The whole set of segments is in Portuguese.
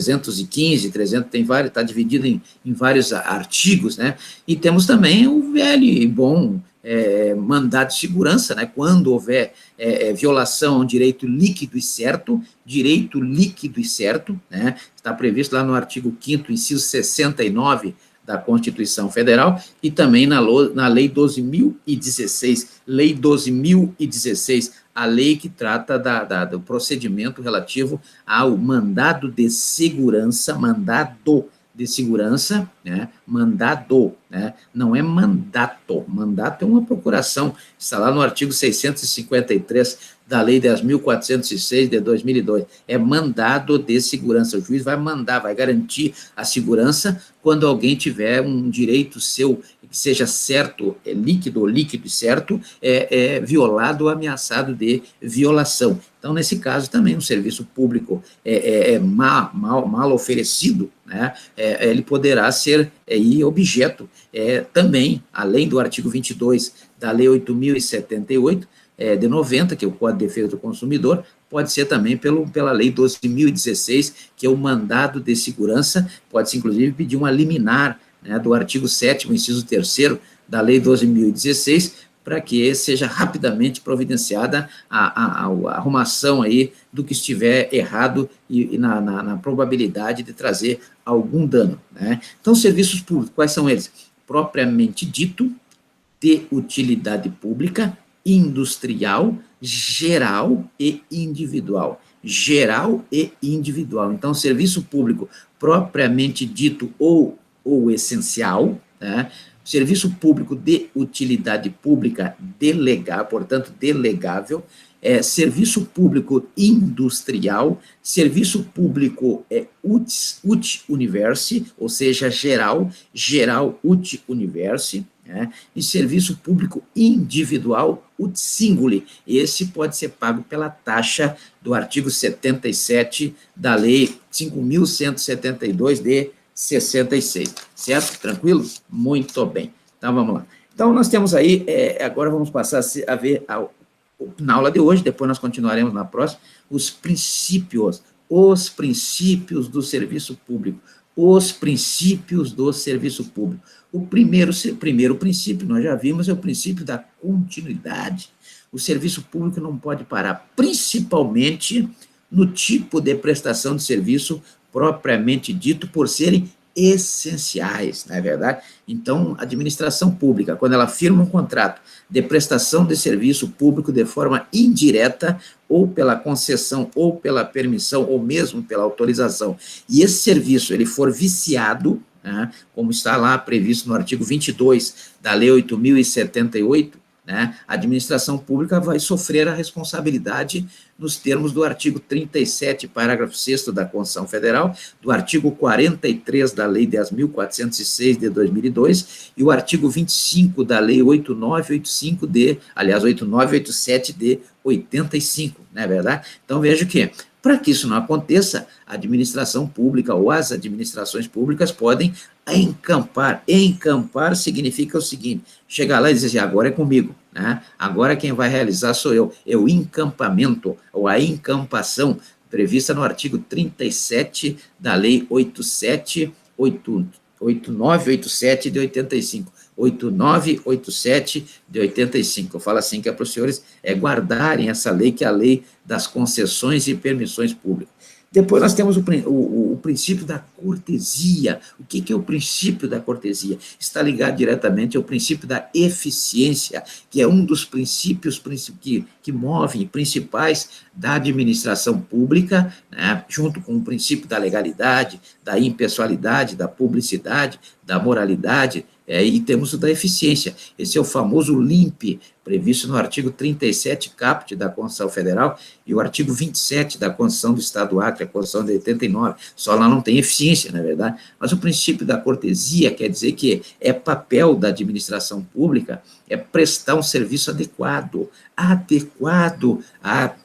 315, 300, tem vários, está dividido em vários artigos, né? E temos também o velho e bom mandado de segurança, né? Quando houver violação a um direito líquido e certo, né? Está previsto lá no artigo 5º, inciso 69 da Constituição Federal, e também na Lei 12.016, a lei que trata do procedimento relativo ao mandado de segurança, né? Mandado, né? Não é mandato é uma procuração, está lá no artigo 653 da Lei 10.406 de 2002, é mandado de segurança, o juiz vai mandar, vai garantir a segurança quando alguém tiver um direito seu, que seja certo, líquido e certo, violado ou ameaçado de violação. Então, nesse caso, também um serviço público mal oferecido, né, ele poderá ser objeto também, além do artigo 22 da Lei 8.078, de 90, que é o Código de Defesa do Consumidor, pode ser também pela Lei 12.016, que é o mandado de segurança, pode-se, inclusive, pedir uma liminar, né, do artigo 7º, inciso 3º da Lei 12.016, para que seja rapidamente providenciada a arrumação aí do que estiver errado e na probabilidade de trazer algum dano, né? Então, serviços públicos, quais são eles? Propriamente dito, de utilidade pública, industrial, geral e individual. Então, serviço público propriamente dito ou essencial, né? Serviço público de utilidade pública portanto, delegável, serviço público industrial, serviço público ut universi, ou seja, geral ut universi, né? E serviço público individual ut singuli. Esse pode ser pago pela taxa do artigo 77 da Lei 5.172 de 66, certo? Tranquilo? Muito bem. Então, vamos lá. Então, nós temos aí, agora vamos passar a ver na aula de hoje, depois nós continuaremos na próxima, os princípios do serviço público, O primeiro princípio, nós já vimos, é o princípio da continuidade. O serviço público não pode parar, principalmente no tipo de prestação de serviço propriamente dito, por serem essenciais, não é verdade? Então, a administração pública, quando ela firma um contrato de prestação de serviço público de forma indireta, ou pela concessão, ou pela permissão, ou mesmo pela autorização, e esse serviço ele for viciado, né, como está lá previsto no artigo 22 da Lei 8.078, né, a administração pública vai sofrer a responsabilidade nos termos do artigo 37, parágrafo 6º da Constituição Federal, do artigo 43 da Lei 10.406 de 2002 e o artigo 25 da Lei 8987 de 85, não é verdade? Então, veja que, para que isso não aconteça, a administração pública ou as administrações públicas podem encampar. Encampar significa o seguinte: chegar lá e dizer assim, agora é comigo, né? Agora quem vai realizar sou eu. É o encampamento, ou a encampação, prevista no artigo 37 da Lei 8987 de 85. 8987 de 85. Eu falo assim que é para os senhores guardarem essa lei, que é a lei das concessões e permissões públicas. Depois nós temos o princípio da cortesia. O que é o princípio da cortesia? Está ligado diretamente ao princípio da eficiência, que é um dos princípios que movem principais da administração pública, né, junto com o princípio da legalidade, da impessoalidade, da publicidade, da moralidade, e temos o da eficiência. Esse é o famoso LIMP, previsto no artigo 37 caput da Constituição Federal e o artigo 27 da Constituição do Estado do Acre, a Constituição de 89. Só lá não tem eficiência, não é verdade? Mas o princípio da cortesia quer dizer que é papel da administração pública prestar um serviço adequado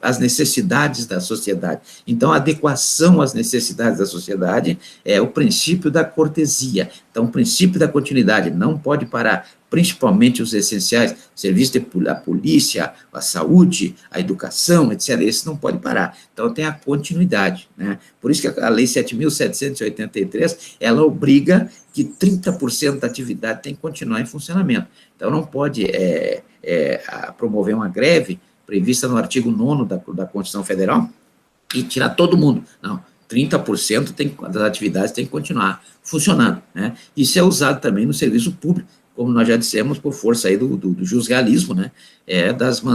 às necessidades da sociedade. Então, a adequação às necessidades da sociedade é o princípio da cortesia. Então, o princípio da continuidade não pode parar, principalmente os essenciais, serviço da polícia, a saúde, a educação, etc. Esse não pode parar. Então, tem a continuidade, né? Por isso que a Lei 7.783, ela obriga que 30% da atividade tem que continuar em funcionamento. Então, não pode promover uma greve prevista no artigo 9º da Constituição Federal e tirar todo mundo. Não, 30% das atividades tem que continuar funcionando, né? Isso é usado também no serviço público, como nós já dissemos, por força aí do jusrealismo, né?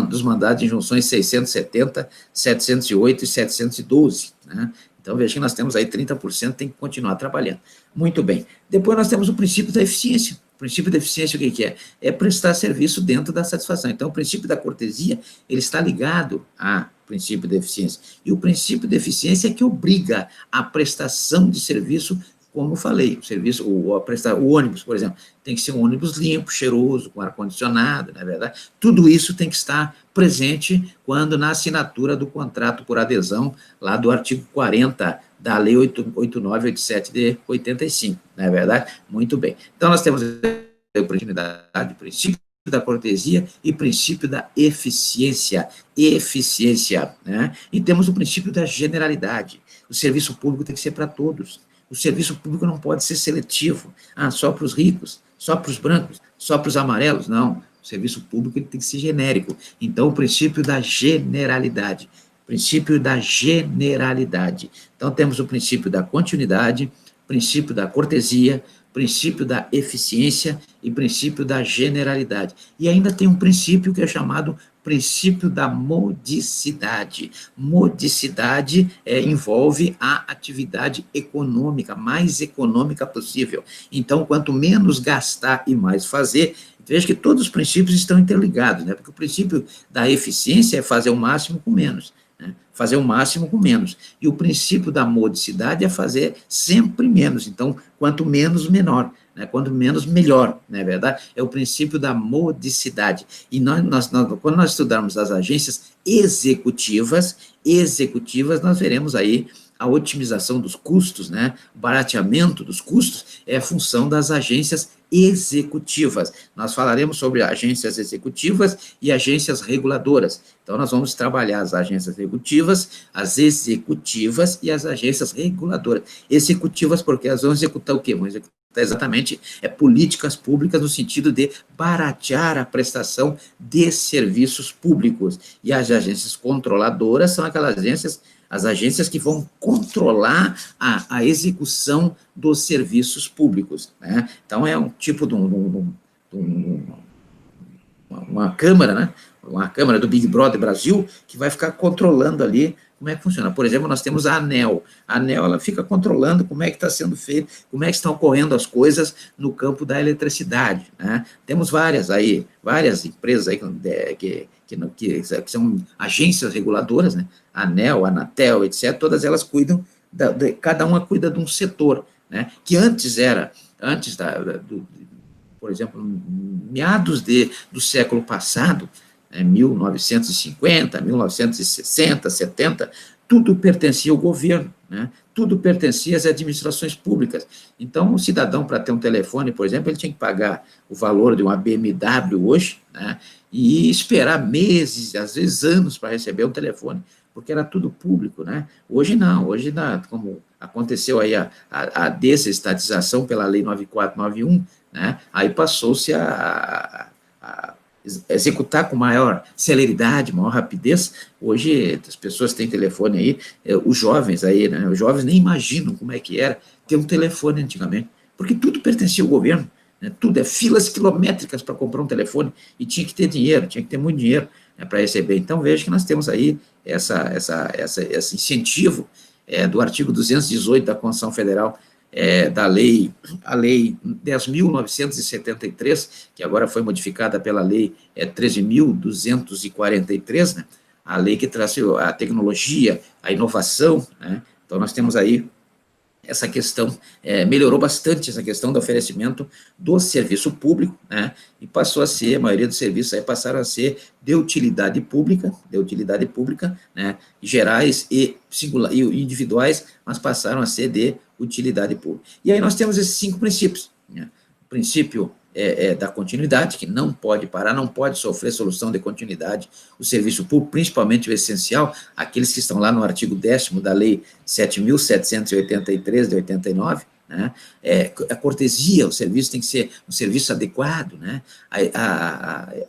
Dos mandados de injunções 670, 708 e 712, né? Então, veja que nós temos aí 30% tem que continuar trabalhando. Muito bem. Depois nós temos o princípio da eficiência. O princípio da eficiência, o que é? É prestar serviço dentro da satisfação. Então, o princípio da cortesia, ele está ligado ao princípio da eficiência. E o princípio da eficiência é que obriga a prestação de serviço, como eu falei, o ônibus, por exemplo, tem que ser um ônibus limpo, cheiroso, com ar-condicionado, não é verdade? Tudo isso tem que estar presente quando na assinatura do contrato por adesão, lá do artigo 40 da Lei 8987 de 85, não é verdade? Muito bem. Então, nós temos a oportunidade, princípio da cortesia e princípio da eficiência, né? E temos o princípio da generalidade. O serviço público tem que ser para todos. O serviço público não pode ser seletivo, só para os ricos, só para os brancos, só para os amarelos, não. O serviço público ele tem que ser genérico. Então, o princípio da generalidade. Princípio da generalidade. Então, temos o princípio da continuidade, princípio da cortesia, princípio da eficiência e princípio da generalidade. E ainda tem um princípio que é chamado princípio da modicidade. Modicidade envolve a atividade econômica, mais econômica possível. Então, quanto menos gastar e mais fazer, veja que todos os princípios estão interligados, né? Porque o princípio da eficiência é fazer o máximo com menos. Fazer o máximo com menos. E o princípio da modicidade é fazer sempre menos. Então, quanto menos, menor. Né? Quanto menos, melhor, não é verdade? É o princípio da modicidade. E quando nós estudarmos as agências executivas, nós veremos aí a otimização dos custos, né? O barateamento dos custos é função das agências executivas. Nós falaremos sobre agências executivas e agências reguladoras. Então, nós vamos trabalhar as agências as executivas e as agências reguladoras. Executivas porque elas vão executar o quê? Vão executar exatamente políticas públicas no sentido de baratear a prestação de serviços públicos. E as agências controladoras são aquelas as agências que vão controlar a execução dos serviços públicos, né? Então, é um tipo de uma câmara, né? Uma câmara do Big Brother Brasil, que vai ficar controlando ali como é que funciona. Por exemplo, nós temos a ANEEL. A ANEEL, ela fica controlando como é que está sendo feito, como é que estão ocorrendo as coisas no campo da eletricidade, né? Temos várias empresas aí que são agências reguladoras, né? A ANEEL, a Anatel, etc., todas elas cuidam, cada uma cuida de um setor, né? Que antes, por exemplo, meados do século passado, 1950, 1960, 70, tudo pertencia ao governo, né? Tudo pertencia às administrações públicas. Então, o cidadão, para ter um telefone, por exemplo, ele tinha que pagar o valor de uma BMW hoje, né? E esperar meses, às vezes anos, para receber um telefone, porque era tudo público, né? Hoje não, como aconteceu aí a desestatização pela Lei 9491, né? Aí passou-se a executar com maior celeridade, maior rapidez. Hoje as pessoas têm telefone aí, os jovens aí, né? Os jovens nem imaginam como é que era ter um telefone antigamente, porque tudo pertencia ao governo, né? Tudo filas quilométricas para comprar um telefone, e tinha que ter dinheiro, tinha que ter muito dinheiro, né, para receber. Então, veja que nós temos aí esse incentivo do artigo 218 da Constituição Federal, a Lei 10.973, que agora foi modificada pela Lei 13.243, né? A lei que traz a tecnologia, a inovação, né? Então, nós temos aí essa questão, melhorou bastante essa questão do oferecimento do serviço público, né? E passou a ser, a maioria dos serviços aí passaram a ser de utilidade pública, né? Gerais e individuais, mas passaram a ser de utilidade pública. E aí nós temos esses 5 princípios, né? O princípio da continuidade, que não pode parar, não pode sofrer solução de continuidade o serviço público, principalmente o essencial, aqueles que estão lá no artigo 10º da Lei 7.783, de 89, né? A cortesia, o serviço tem que ser um serviço adequado, né?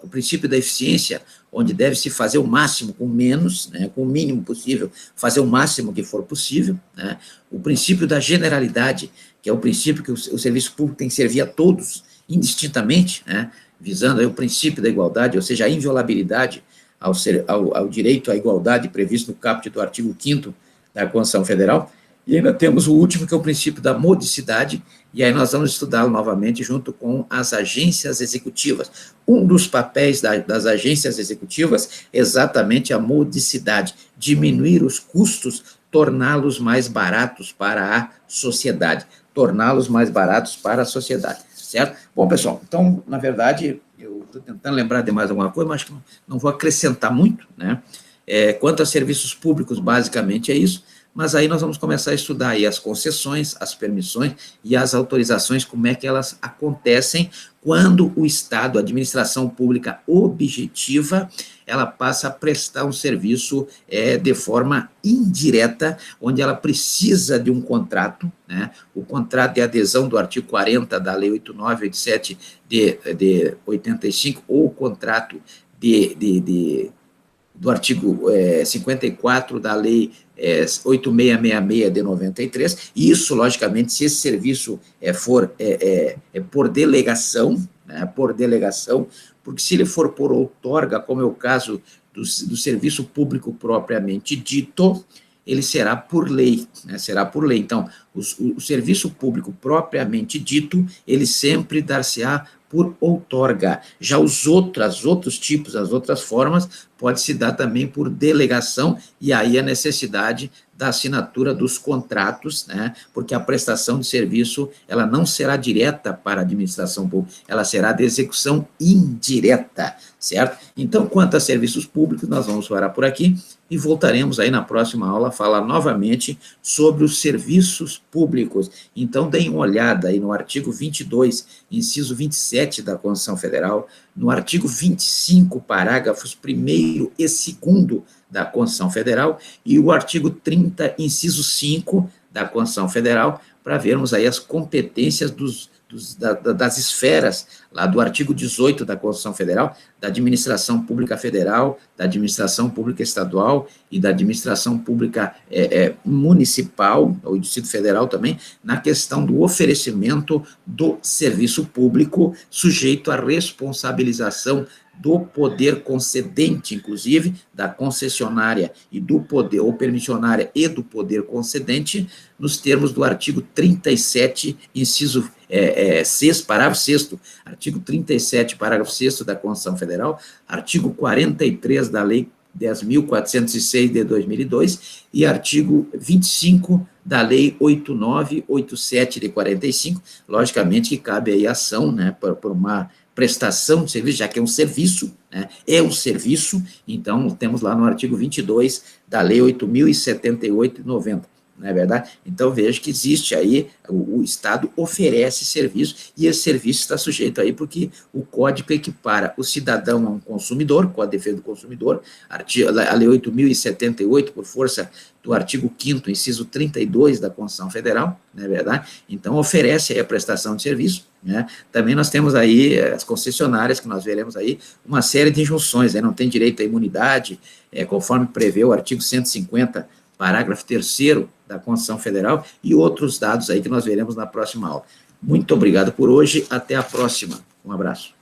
O princípio da eficiência, onde deve-se fazer o máximo com menos, né? Com o mínimo possível, fazer o máximo que for possível, né? O princípio da generalidade, que é o princípio que o serviço público tem que servir a todos, indistintamente, né? Visando aí o princípio da igualdade, ou seja, a inviolabilidade ao direito à igualdade previsto no caput do artigo 5º da Constituição Federal. E ainda temos o último, que é o princípio da modicidade, e aí nós vamos estudá-lo novamente junto com as agências executivas. Um dos papéis das agências executivas é exatamente a modicidade, diminuir os custos, torná-los mais baratos para a sociedade, certo? Bom, pessoal, então, na verdade, eu estou tentando lembrar de mais alguma coisa, mas acho que não vou acrescentar muito, né? Quanto a serviços públicos, basicamente é isso, mas aí nós vamos começar a estudar aí as concessões, as permissões e as autorizações, como é que elas acontecem quando o Estado, a administração pública objetiva, ela passa a prestar um serviço de forma indireta, onde ela precisa de um contrato, né? O contrato de adesão do artigo 40 da Lei 8987 de 85, ou o contrato do artigo 54 da Lei 8666 de 93, e isso, logicamente, se esse serviço for por delegação, né, porque se ele for por outorga, como é o caso do serviço público propriamente dito, ele será por lei, né, Então, o serviço público propriamente dito, ele sempre dar-se-á por outorga. Já as outras formas, pode se dar também por delegação, e aí a necessidade da assinatura dos contratos, né, porque a prestação de serviço, ela não será direta para a administração pública, ela será de execução indireta, certo? Então, quanto a serviços públicos, nós vamos parar por aqui, e voltaremos aí na próxima aula a falar novamente sobre os serviços públicos. Então, deem uma olhada aí no artigo 22, inciso 27 da Constituição Federal, no artigo 25, parágrafos 1º e 2º da Constituição Federal, e o artigo 30, inciso 5 da Constituição Federal, para vermos aí as competências das esferas, lá do artigo 18 da Constituição Federal, da administração pública federal, da administração pública estadual e da administração pública municipal, ou Distrito Federal também, na questão do oferecimento do serviço público, sujeito à responsabilização do poder concedente, inclusive, da concessionária e do poder, ou permissionária e do poder concedente, nos termos do artigo 37, inciso 6, parágrafo 6º, artigo 37, parágrafo 6º da Constituição Federal, artigo 43 da Lei 10.406 de 2002 e artigo 25 da Lei 8987 de 45, logicamente que cabe aí ação, né, por uma prestação de serviço, já que é um serviço, né, então temos lá no artigo 22 da Lei 8.078 de 90, não é verdade? Então, veja que existe aí, o Estado oferece serviço, e esse serviço está sujeito aí, porque o Código equipara o cidadão a um consumidor, Código de Defesa do Consumidor, a Lei 8.078, por força do artigo 5º, inciso 32 da Constituição Federal, não é verdade? Então, oferece aí a prestação de serviço, né? Também nós temos aí as concessionárias, que nós veremos aí, uma série de injunções, né? Não tem direito à imunidade, conforme prevê o artigo 150, parágrafo 3º da Constituição Federal, e outros dados aí que nós veremos na próxima aula. Muito obrigado por hoje, até a próxima. Um abraço.